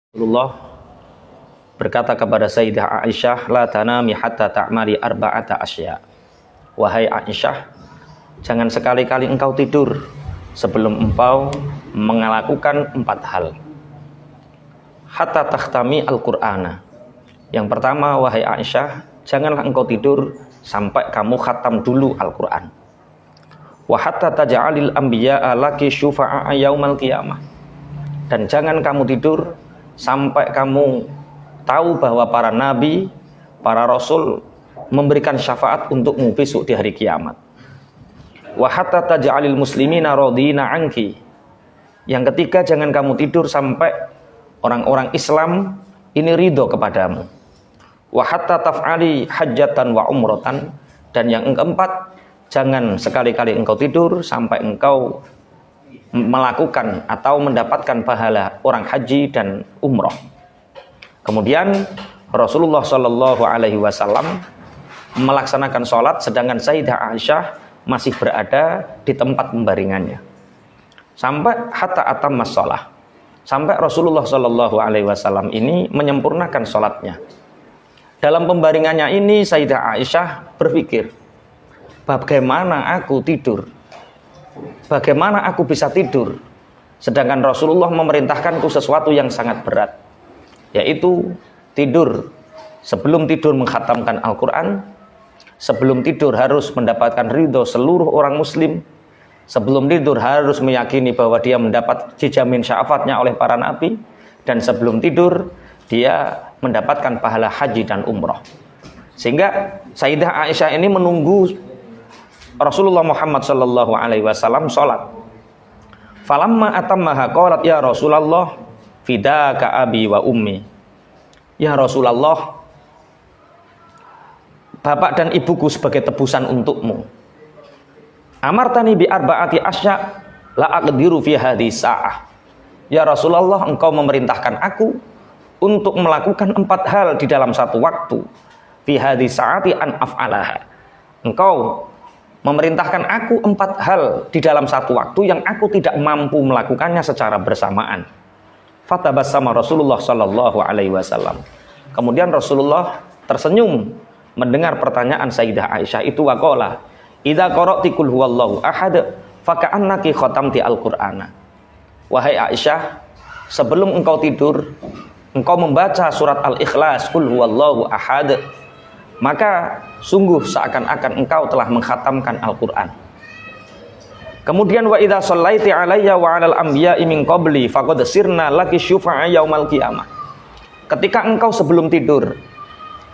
Rasulullah berkata kepada Sayyidah Aisyah, la tanami hatta ta'mali arba'ata asya. Wahai Aisyah, jangan sekali-kali engkau tidur sebelum engkau melakukan 4 hal. Hatta takhtami al-Qur'ana. Yang pertama, wahai Aisyah, janganlah engkau tidur sampai kamu khatam dulu Al-Qur'an. Wa hatta taj'alil anbiya'a laki syufa'a yaumal qiyamah. Dan jangan kamu tidur sampai kamu tahu bahwa para nabi, para rasul memberikan syafaat untukmu besok di hari kiamat. Wa hatta taj'alil muslimina radina anki. Yang ketiga, jangan kamu tidur sampai orang-orang Islam ini ridho kepadamu. Wa hatta taf'ali hajjatan wa umratan. Dan yang keempat, jangan sekali-kali engkau tidur sampai engkau melakukan atau mendapatkan pahala orang haji dan umroh. Kemudian Rasulullah Shallallahu Alaihi Wasallam melaksanakan sholat, sedangkan Sayyidah Aisyah masih berada di tempat pembaringannya. Sampai hatta atammas sholah, sampai Rasulullah Shallallahu Alaihi Wasallam ini menyempurnakan sholatnya. Dalam pembaringannya ini Sayyidah Aisyah berpikir, bagaimana aku tidur? Bagaimana aku bisa tidur? Sedangkan Rasulullah memerintahkanku sesuatu yang sangat berat, yaitu tidur. Sebelum tidur mengkhatamkan Al-Quran, sebelum tidur harus mendapatkan ridho seluruh orang muslim, sebelum tidur harus meyakini bahwa dia mendapat dijamin syafaatnya oleh para nabi, dan sebelum tidur dia mendapatkan pahala haji dan umroh. Sehingga Sayyidah Aisyah ini menunggu Rasulullah Muhammad sallallahu alaihi wasallam salat. Falamma atammaha qalat ya Rasulullah fidaka abi wa ummi. Ya Rasulullah, bapak dan ibuku sebagai tebusan untukmu. Amartani bi arba'ati asya la aqdiru fi hadhihi sa'ah. Ya Rasulullah, engkau memerintahkan aku untuk melakukan 4 hal di dalam satu waktu. Fi hadhihi sa'ati an af'alaha. Engkau memerintahkan aku 4 hal di dalam satu waktu yang aku tidak mampu melakukannya secara bersamaan. Fatabassama Rasulullah sallallahu alaihi wasallam. Kemudian Rasulullah tersenyum mendengar pertanyaan Sayyidah Aisyah itu, waqala idza qara'ti qul huwallahu ahad faka'annaki khatamti al-Qur'ana. Wahai Aisyah, sebelum engkau tidur engkau membaca surat Al-Ikhlas, qul huwallahu ahad, maka sungguh seakan-akan engkau telah mengkhatamkan Al-Quran. Kemudian wa idza shallaiti alayya wa 'alal anbiya'i min qabli faqad sirna laki syufa'a yaumal qiyamah. Ketika engkau sebelum tidur,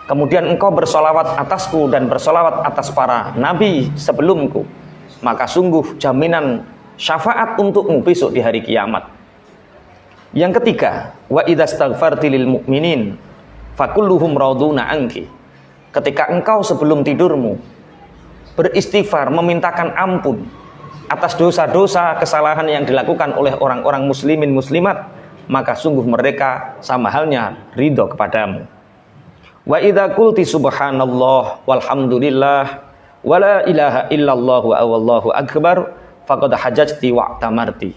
kemudian engkau bersolawat atasku dan bersolawat atas para nabi sebelumku, maka sungguh jaminan syafaat untukmu besok di hari kiamat. Yang ketiga, wa idza astaghfarti lil mu'minin fakulluhum raduna anki. Ketika engkau sebelum tidurmu beristighfar, memintakan ampun atas dosa-dosa kesalahan yang dilakukan oleh orang-orang muslimin muslimat, maka sungguh mereka sama halnya ridho kepadamu. Wa idza qulti subhanallah walhamdulillah wa la ilaha illallah wa wallahu akbar faqad hajjati wa tamarti.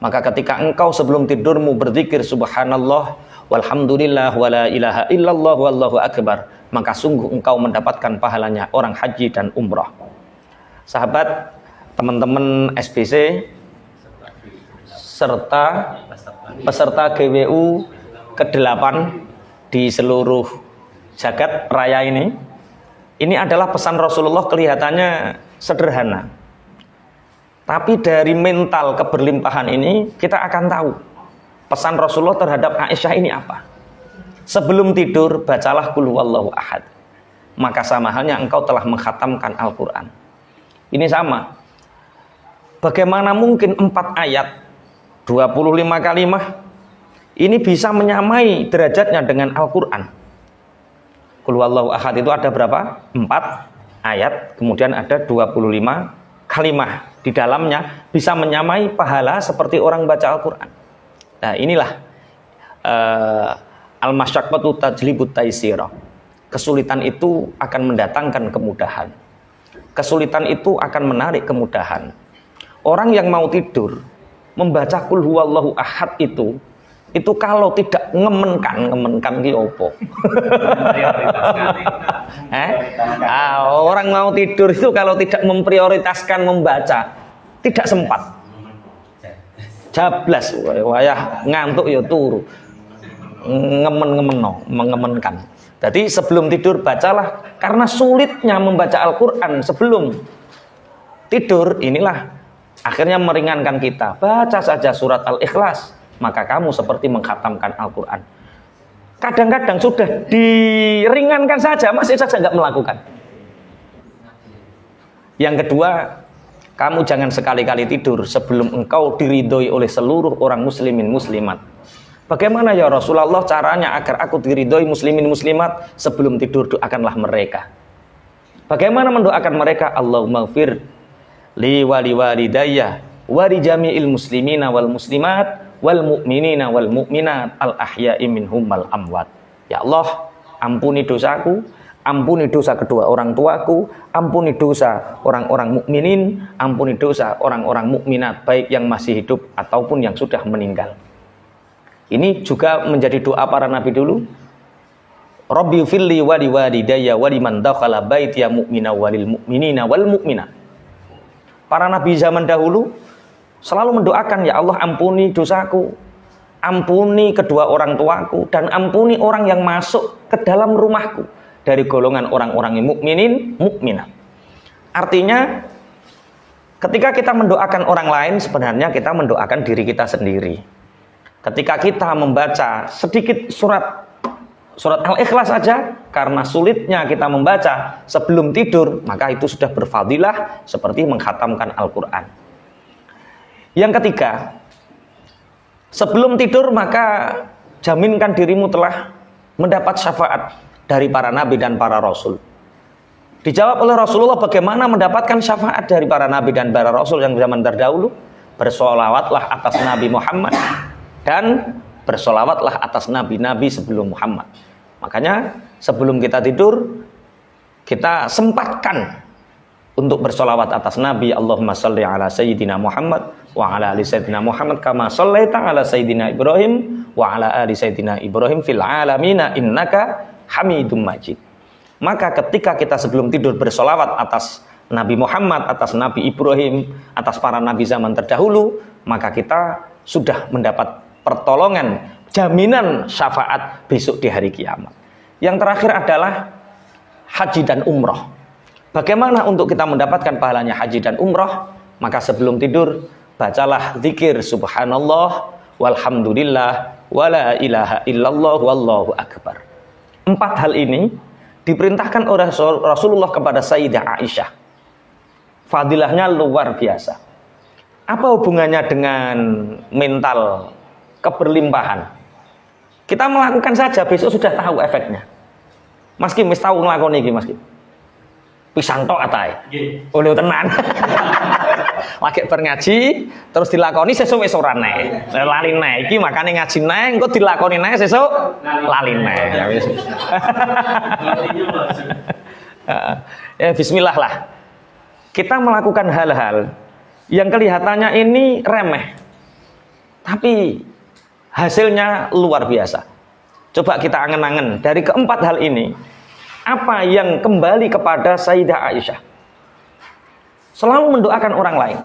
Maka ketika engkau sebelum tidurmu berzikir subhanallah walhamdulillah wa la ilaha illallah wallahu akbar, maka sungguh engkau mendapatkan pahalanya orang haji dan umrah. Sahabat, teman-teman SBC serta peserta GWU ke-8 di seluruh jagat raya ini adalah pesan Rasulullah kelihatannya sederhana. Tapi dari mental keberlimpahan ini kita akan tahu pesan Rasulullah terhadap Aisyah ini apa. Sebelum tidur bacalah qul huwallahu ahad, maka sama halnya engkau telah mengkhatamkan Al-Quran. Ini sama. Bagaimana mungkin 4 ayat 25 kalimah ini bisa menyamai derajatnya dengan Al-Quran? Qul huwallahu ahad itu ada berapa? 4 ayat, kemudian ada 25 kalimah. Di dalamnya bisa menyamai pahala seperti orang baca Al-Quran. Nah, inilah al-masyaqqatu tajlibut taisira. Kesulitan itu akan mendatangkan kemudahan. Kesulitan itu akan menarik kemudahan. Orang yang mau tidur membaca qul huwallahu ahad itu itu kalau tidak ngemenkan ki opo? Orang mau tidur itu kalau tidak memprioritaskan membaca, tidak sempat. Jablas, wayah ngantuk ya turu. Mengemenkan. Jadi sebelum tidur bacalah, karena sulitnya membaca Al-Qur'an sebelum tidur, inilah akhirnya meringankan kita. Baca saja surat Al-Ikhlas, maka kamu seperti mengkhatamkan Al-Qur'an. Kadang-kadang sudah diringankan saja, masih saja nggak melakukan. Yang kedua, kamu jangan sekali-kali tidur sebelum engkau diridhoi oleh seluruh orang muslimin muslimat. Bagaimana ya Rasulullah caranya agar aku diridhoi muslimin muslimat? Sebelum tidur doakanlah mereka. Bagaimana mendoakan mereka? Allahumma ighfir li wali walidayya wa li jami'il muslimina wal muslimat wal mu'minina wal mu'minat al ahya'i minhum wal amwat. Ya Allah, ampuni dosaku, ampuni dosa kedua orang tuaku, ampuni dosa orang-orang mukminin, ampuni dosa orang-orang mukminat baik yang masih hidup ataupun yang sudah meninggal. Ini juga menjadi doa para nabi dulu. Rabbi firli wa li walidayya wa liman dakhala baitiya mu'mina walil mu'minina wal mu'minat. Para nabi zaman dahulu selalu mendoakan, ya Allah ampuni dosaku, ampuni kedua orang tuaku, dan ampuni orang yang masuk ke dalam rumahku dari golongan orang-orang yang mukminin, mukminat. Artinya ketika kita mendoakan orang lain, sebenarnya kita mendoakan diri kita sendiri. Ketika kita membaca sedikit surat Al-Ikhlas saja, karena sulitnya kita membaca sebelum tidur, maka itu sudah berfadilah seperti mengkhatamkan Al-Quran. Yang ketiga, sebelum tidur maka jaminkan dirimu telah mendapat syafaat dari para nabi dan para rasul. Dijawab oleh Rasulullah, bagaimana mendapatkan syafaat dari para nabi dan para rasul yang zaman terdahulu? Bersolawatlah atas Nabi Muhammad dan bersolawatlah atas nabi-nabi sebelum Muhammad. Makanya sebelum kita tidur, kita sempatkan untuk bersolawat atas Nabi. Allahumma salli ala Sayyidina Muhammad wa ala ali Sayyidina Muhammad kama sallaita ala Sayyidina Ibrahim wa ala ali Sayyidina Ibrahim fil alamina innaka hamidum majid. Maka ketika kita sebelum tidur bersolawat atas Nabi Muhammad, atas Nabi Ibrahim, atas para nabi zaman terdahulu, maka kita sudah mendapat pertolongan, jaminan syafaat besok di hari kiamat. Yang terakhir adalah haji dan umroh. Bagaimana untuk kita mendapatkan pahalanya haji dan umroh? Maka sebelum tidur bacalah zikir subhanallah walhamdulillah wala ilaha illallah wallahu akbar. 4 hal ini diperintahkan oleh Rasulullah kepada Sayyidah Aisyah. Fadilahnya luar biasa. Apa hubungannya dengan mental keberlimpahan? Kita melakukan saja, besok sudah tahu efeknya. Mas Kim wis tahu nglakoni iki Mas Kim. Pisan tok atae. Nggih. Oleh tenan. Lagi berngaji terus dilakoni sesuk wis ora nek. Lali nek iki makane ngaji nek engko dilakoni nek sesuk lali nek. Ya wis. Ya bismillah lah. Kita melakukan hal-hal yang kelihatannya ini remeh, tapi hasilnya luar biasa. Coba kita angen-angen dari keempat hal ini, apa yang kembali kepada Sayyidah Aisyah? Selalu mendoakan orang lain.